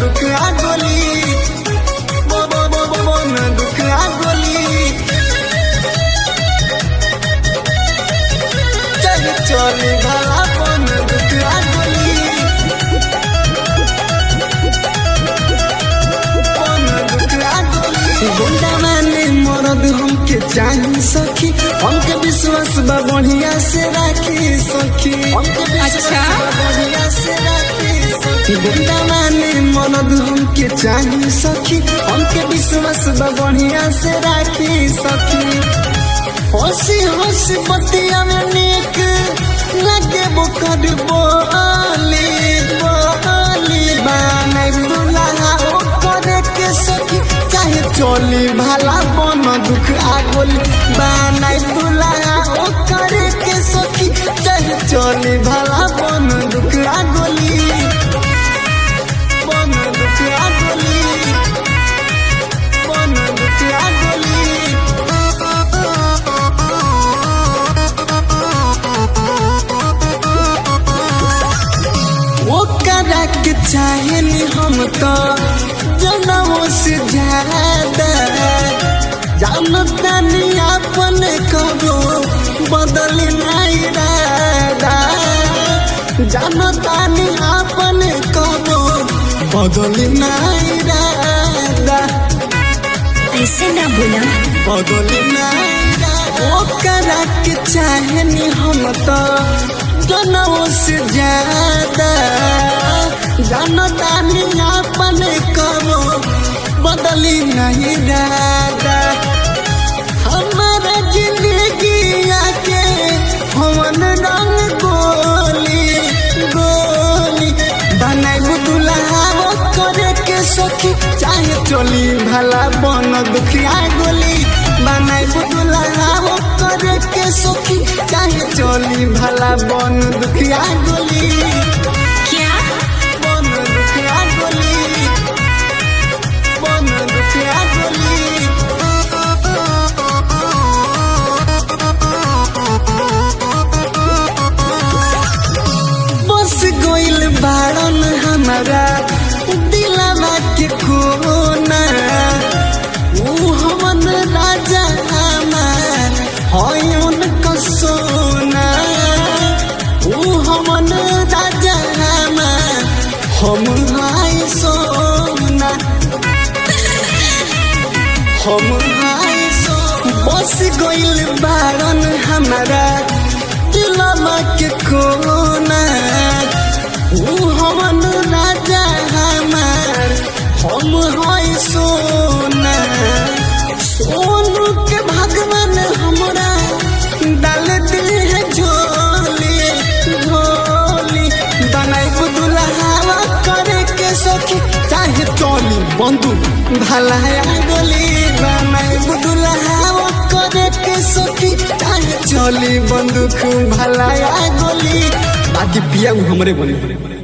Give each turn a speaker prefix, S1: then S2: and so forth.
S1: बंदूक आ गोली बंदूक आ गोली चली भला बंदूक आ गोली बंदूक आ गोली गुंडा माने मरद हमके चाही सखी हमके विश्वास बा बढ़िया से राखी सखी हमके विश्वास बा बढ़िया से राखी सखी गुंडा माने मरद हमके चाही सखी हमके विश्वास बा बढ़िया से राखी सखी हंसी हंसी बतिया में नेक लगे बुकर बोली बोली बाने दुल्हा करे के सखी चाहे चोली भला बन दुख आ गोली बाने दुल्हा करे के सखी चाहे चोली भला बन दुख आ गोली बन दुख आ गोली बन दुख आ गोली ओकरा के चाहेनी हम तो जनमों से ज्यादा जानता नहीं अपन कबो बदली नहीं रादा जानता नहीं अपन कबो बदली नहीं रादा
S2: ऐसे ना बोला
S1: बदली नहीं रादा ओकरा के चाहेनी हम तो जनमों से ज्यादा जानता नहीं अपन कबो बदली नहीं दादा हमारा जिंदगी आके हमन रंग गोली गोली बनाई दुल्हा करे के सखी चाहे चोली भला बन दुखिया गोली बनाई दुल्हा करे के सखी चाहे चोली भला बन दुखिया गोली
S2: क्या
S1: बन दुखिया गोली बन दुखिया गोली बस गोइल बाड़न हमारा दिलवा के कोना ऊ हमन राजा हमार है उनका सोना ऊ हमन राजा हमार हम हाय सोना हम हाय सोना बस गोइल बाड़न हमारा दिलवा के कोना ऊ हमन राजा हमार हम हाय सोना सोनू के भगवान हमरा डाल दिल है झोली झोली बनाई दुल्हा करे के सखी चाहे चोली बंदूक भला गोली बनाई दुल्हा करे के सखी चाहे चोली बंदूक भला गोली बाकी पिया हमरे बने